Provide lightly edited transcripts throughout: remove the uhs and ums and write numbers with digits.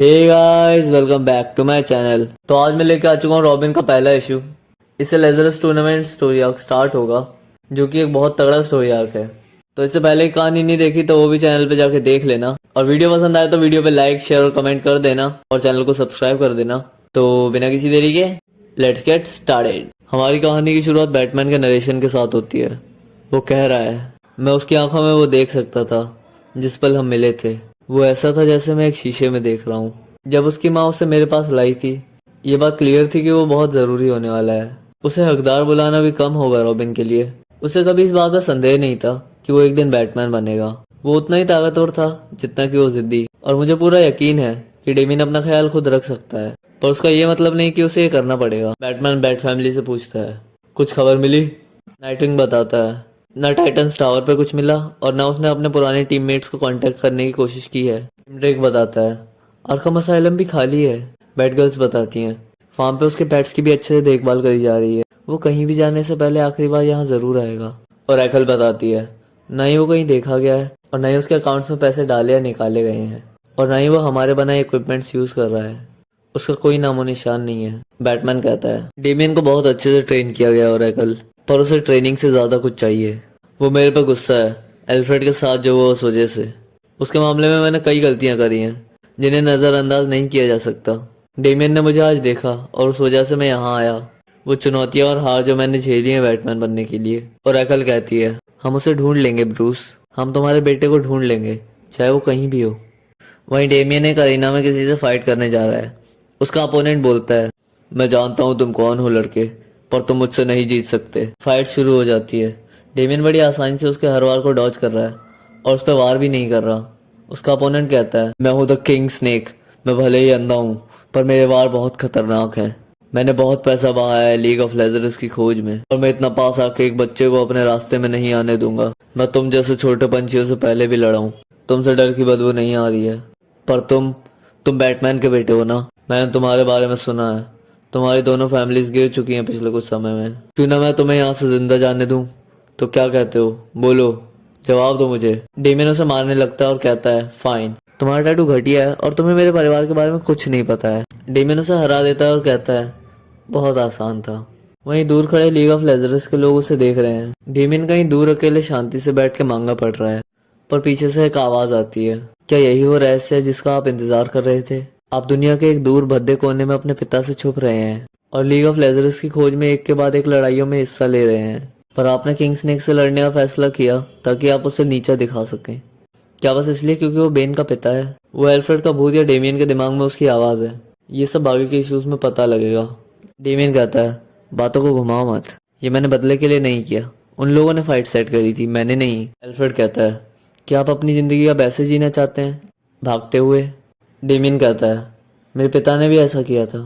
Hey guys, welcome back to my channel. तो आज मैं लेके आ चुका हूँ रॉबिन का पहला इशू। इससे लेजरस टूर्नामेंट स्टोरी आर्क स्टार्ट होगा, जो कि एक बहुत तगड़ा स्टोरी आर्क है। तो इससे पहले की कहानी नहीं देखी तो वो भी चैनल पे जाके देख लेना, और वीडियो पसंद आए तो वीडियो पे लाइक, शेयर और कमेंट कर देना, और चैनल को सब्सक्राइब कर देना। तो बिना किसी देरी के लेट्स गेट स्टार्टेड। हमारी कहानी की शुरुआत बैटमैन के नरेशन के साथ होती है। वो कह रहा है, मैं उसकी आंखों में वो देख सकता था जिस पल हम मिले थे। वो ऐसा था जैसे मैं एक शीशे में देख रहा हूँ। जब उसकी माँ उसे मेरे पास लाई थी, ये बात क्लियर थी कि वो बहुत ज़रूरी होने वाला है। उसे हकदार बुलाना भी कम होगा रॉबिन के लिए। उसे कभी इस बात का संदेह नहीं था कि वो एक दिन बैटमैन बनेगा। वो उतना ही ताकतवर था जितना कि वो जिद्दी, और मुझे पूरा यकीन है कि डेमिन अपना ख्याल खुद रख सकता है। पर उसका ये मतलब नहीं कि उसे ये करना पड़ेगा। बैटमैन बैट फैमिली से पूछता है, कुछ खबर मिली? नाइटविंग बताता है, ना टाइटन्स टावर पे कुछ मिला और ना उसने अपने पुराने टीममेट्स को कांटेक्ट करने की कोशिश की है। ड्रेक बताता है, आर्खम असाइलम भी खाली है। बैटगर्ल्स बताती हैं, फार्म पे उसके पेट्स की भी अच्छे से देखभाल करी जा रही है। वो कहीं भी जाने से पहले आखिरी बार यहाँ जरूर आएगा। और एकल बताती है, ना ही वो कहीं देखा गया है, और ना ही उसके अकाउंट्स में पैसे डाले या निकाले गए हैं, और ना ही वो हमारे बनाए इक्विपमेंट्स यूज कर रहा है। उसका कोई नामो निशान नहीं है। बैटमैन कहता है, डेमियन को बहुत अच्छे से ट्रेन किया गया और एकल, पर उसे ट्रेनिंग से ज्यादा कुछ चाहिए। वो मेरे पर गुस्सा है, एल्फ्रेड के साथ जो वो उस वजह से। उसके मामले में मैंने कई गलतियां करी हैं जिन्हें नज़रअंदाज नहीं किया जा सकता। डेमियन ने मुझे आज देखा और उस वजह से मैं यहाँ आया। वो चुनौतियां और हार जो मैंने झेली हैं बैटमैन बनने के लिए। और एकल कहती है, हम उसे ढूंढ लेंगे ब्रूस, हम तुम्हारे बेटे को ढूंढ लेंगे, चाहे वो कहीं भी हो। वहीं डेमियन एक अरीना में किसी से फाइट करने जा रहा है। उसका अपोनेंट बोलता है, मैं जानता हूँ तुम कौन हो लड़के, पर तुम मुझसे नहीं जीत सकते। फाइट शुरू हो जाती है। डेमियन बड़ी आसानी से उसके हर वार को डॉज कर रहा है और उस पर वार भी नहीं कर रहा। उसका अपोनेंट कहता है, मैं हूँ द किंग स्नेक, मैं भले ही अंधा हूँ पर मेरे वार बहुत खतरनाक हैं। मैंने बहुत पैसा बहाया है लीग ऑफ लेजर्स की खोज में, और मैं इतना पास आके एक बच्चे को अपने रास्ते में नहीं आने दूंगा। मैं तुम जैसे छोटे पंछियों से पहले भी लड़ा हूँ। तुमसे डर की बदबू नहीं आ रही है, पर तुम बैटमैन के बेटे हो ना? मैंने तुम्हारे बारे में सुना है। तुम्हारी दोनों फैमिलीज गिर चुकी हैं पिछले कुछ समय में। क्यों ना मैं तुम्हें यहाँ से जिंदा जाने दूं? तो क्या कहते हो, बोलो, जवाब दो मुझे। डेमियन उसे मारने लगता है और कहता है, फाइन, तुम्हारा टैटू घटिया है और तुम्हें मेरे परिवार के बारे में कुछ नहीं पता है। डेमियन उसे हरा देता है और कहता है, बहुत आसान था। वहीं दूर खड़े लीग ऑफ लेजर्स के लोग उसे देख रहे हैं। डेमियन कहीं दूर अकेले शांति से बैठ के मांगा पढ़ रहा है, पर पीछे से एक आवाज आती है, क्या यही वो रहस्य है जिसका आप इंतजार कर रहे थे? आप दुनिया के एक दूर भद्दे कोने में अपने पिता से छुप रहे हैं और लीग ऑफ लेजर्स की खोज में एक के बाद एक लड़ाइयों में हिस्सा ले रहे हैं, पर आपने किंग स्नेक से लड़ने का फैसला किया ताकि आप उसे नीचा दिखा सकें। क्या बस इसलिए क्योंकि वो बेन का पिता है? वो एल्फ्रेड का भूत या डेमियन के दिमाग में उसकी आवाज है? ये सब आगे के इश्यूज में पता लगेगा। डेमियन कहता है, बातों को घुमाओ मत, ये मैंने बदले के लिए नहीं किया। उन लोगों ने फाइट सेट करी थी, मैंने नहीं। एल्फ्रेड कहता है, क्या आप अपनी जिंदगी अब ऐसे जीना चाहते हैं, भागते हुए? डेमियन कहता है, मेरे पिता ने भी ऐसा किया था।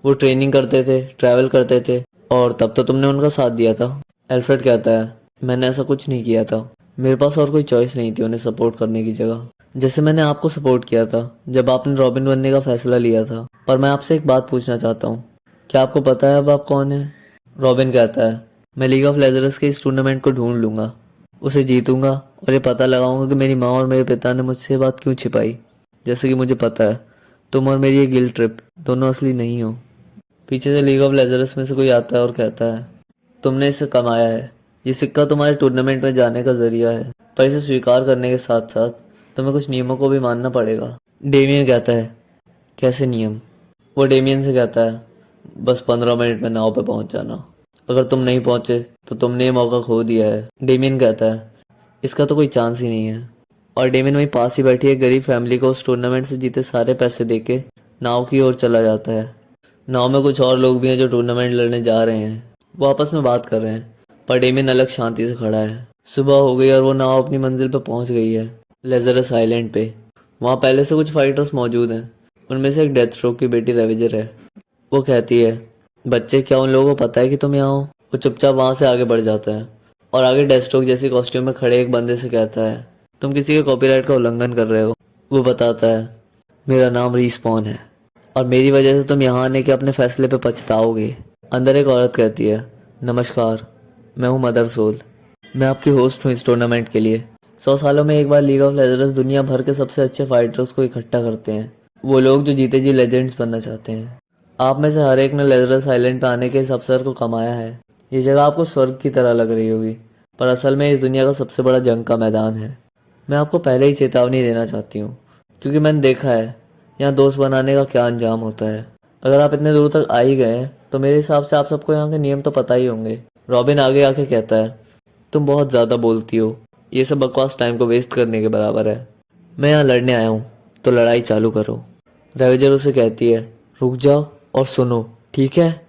वो ट्रेनिंग करते थे, ट्रैवल करते थे, और तब तो तुमने उनका साथ दिया था। एल्फ्रेड कहता है, मैंने ऐसा कुछ नहीं किया था। मेरे पास और कोई चॉइस नहीं थी उन्हें सपोर्ट करने की जगह, जैसे मैंने आपको सपोर्ट किया था जब आपने रॉबिन बनने का फैसला लिया था। पर मैं आपसे एक बात पूछना चाहता हूँ, क्या आपको पता है अब आप कौन है? रॉबिन कहता है, मैं लीग ऑफ लेजर्स के इस टूर्नामेंट को ढूंढ लूंगा, उसे जीतूंगा और ये पता लगाऊंगा कि मेरी माँ और मेरे पिता ने मुझसे ये बात क्यों छिपाई। जैसे कि मुझे पता है तुम और मेरी ये गिल्ड ट्रिप दोनों असली नहीं हो। पीछे से लीग ऑफ लेजर्स में से कोई आता है और कहता है, तुमने इसे कमाया है, ये सिक्का तुम्हारे टूर्नामेंट में जाने का जरिया है, पर इसे स्वीकार करने के साथ साथ तुम्हें कुछ नियमों को भी मानना पड़ेगा। डेमियन कहता है, कैसे नियम? वो डेमियन से कहता है, बस 15 मिनट में नाव पे पहुंच जाना। अगर तुम नहीं पहुंचे तो तुमने ये मौका खो दिया है। डेमियन कहता है, इसका तो कोई चांस ही नहीं है। और डेमियन वहीं पास ही बैठी एक गरीब फैमिली को उस टूर्नामेंट से जीते सारे पैसे देके नाव की ओर चला जाता है। नाव में कुछ और लोग भी हैं जो टूर्नामेंट लड़ने जा रहे हैं। वो आपस में बात कर रहे हैं, पर डेमियन अलग शांति से खड़ा है। सुबह हो गई और वो नाव अपनी मंजिल पर पहुंच गई है, लेजरस आइलैंड पे। वहाँ पहले से कुछ फाइटर्स मौजूद हैं। उनमें से एक डेथ स्ट्रोक की बेटी रेवेजर है। वो कहती है, बच्चे, क्या उन लोगों को पता है कि तुम यहाँ हो? वो चुपचाप वहां से आगे बढ़ जाता है और आगे डेथ स्ट्रोक जैसी कॉस्ट्यूम में खड़े एक बंदे से कहता है, तुम किसी के कॉपीराइट का उल्लंघन कर रहे हो। वो बताता है, मेरा नाम रिस्पॉन है और मेरी वजह से तुम यहाँ आने के अपने फैसले पे पछताओगे। अंदर एक औरत कहती है, नमस्कार, मैं हूँ मदर सोल, मैं आपकी होस्ट हूँ इस टूर्नामेंट के लिए। 100 सालों में एक बार लीग ऑफ लेजर्स दुनिया भर के सबसे अच्छे फाइटर्स को इकट्ठा करते हैं वो लोग जो जीते जी लेजेंड्स बनना चाहते हैं। आप में से हर एक ने लेजरस आइलैंड पे आने के इस अवसर को कमाया है। ये जगह आपको स्वर्ग की तरह लग रही होगी, पर असल में इस दुनिया का सबसे बड़ा जंग का मैदान है। मैं आपको पहले ही चेतावनी देना चाहती हूँ, क्योंकि मैंने देखा है यहाँ दोस्त बनाने का क्या अंजाम होता है। अगर आप इतने दूर तक आ ही गए हैं तो मेरे हिसाब से आप सबको यहाँ के नियम तो पता ही होंगे। रॉबिन आगे आके कहता है, तुम बहुत ज़्यादा बोलती हो, ये सब बकवास टाइम को वेस्ट करने के बराबर है। मैं यहाँ लड़ने आया हूँ, तो लड़ाई चालू करो। रेवेजर उसे कहती है, रुक जाओ और सुनो, ठीक है?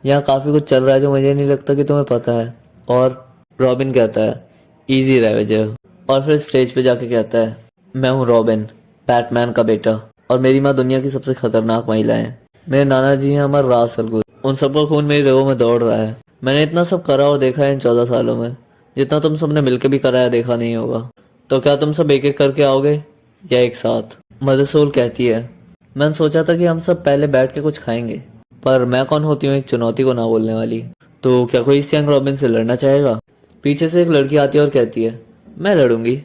यहाँ काफ़ी कुछ चल रहा है जो मुझे नहीं लगता कि तुम्हें पता है। और रॉबिन कहता है, इजी रेवेजर। और फिर स्टेज पे जाके कहता है, मैं हूँ रॉबिन, बैटमैन का बेटा, और मेरी माँ दुनिया की सबसे खतरनाक महिला है। मेरे नाना जी हैं अमर राज सलगुल, उन सबका खून मेरी रगों में दौड़ रहा है। मैंने इतना सब करा और देखा है इन 14 सालों में, जितना तुम सबने मिलकर भी कराया देखा नहीं होगा। तो क्या तुम सब एक एक करके आओगे या एक साथ? मदर सोल कहती है, मैंने सोचा था कि हम सब पहले बैठ के कुछ खाएंगे, पर मैं कौन होती हूँ एक चुनौती को ना बोलने वाली। तो क्या कोई इस यंग रॉबिन से लड़ना चाहेगा? पीछे से एक लड़की आती है और कहती है, मैं लड़ूंगी,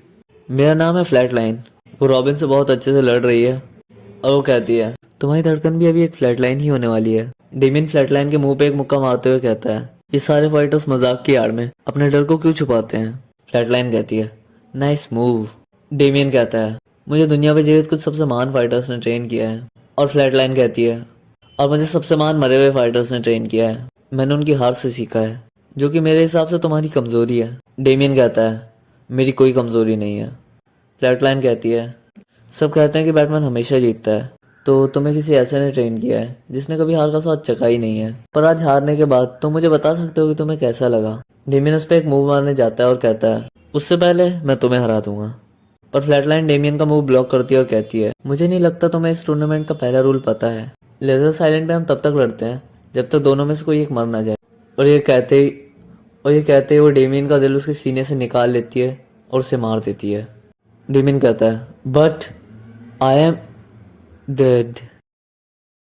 मेरा नाम है फ्लैट लाइन। वो रॉबिन से बहुत अच्छे से लड़ रही है और वो कहती है, तुम्हारी धड़कन भी अभी एक फ्लैट लाइन ही होने वाली है। डेमियन फ्लैट लाइन के मुंह पे एक मुक्का मारते हुए कहता है, ये सारे फाइटर्स मजाक की आड़ में अपने डर को क्यों छुपाते हैं? फ्लैट लाइन कहती है, नाइस मूव। डेमियन कहता है, मुझे दुनिया पे जीवित कुछ सबसे महान फाइटर्स ने ट्रेन किया है। और फ्लैट लाइन कहती है, और मुझे सबसे महान मरे हुए फाइटर्स ने ट्रेन किया है। मैंने उनकी हार से सीखा है, जो कि मेरे हिसाब से तुम्हारी कमजोरी है। डेमियन कहता है, मेरी कोई कमजोरी नहीं है। फ्लैट लाइन कहती है, सब कहते हैं कि बैटमैन हमेशा जीतता है, तो तुम्हें किसी ऐसे ने ट्रेन किया है जिसने कभी हार का स्वाद चखा ही नहीं है। पर आज हारने के बाद तुम मुझे बता सकते हो कि तुम्हें कैसा लगा? डेमियन उस पर एक मूव मारने जाता है और कहता है, उससे पहले मैं तुम्हें हरा दूंगा। पर फ्लैटलाइन डेमियन का मूव ब्लॉक करती है और कहती है, मुझे नहीं लगता तुम्हें इस टूर्नामेंट का पहला रूल पता है। लेजर साइलेंट पे हम तब तक लड़ते हैं जब तक दोनों में से कोई एक मर ना जाए। और ये कहते ही वो डेमियन का दिल उसके सीने से निकाल लेती है और उसे मार देती है। डेमियन कहता है, बट आई एम डेड।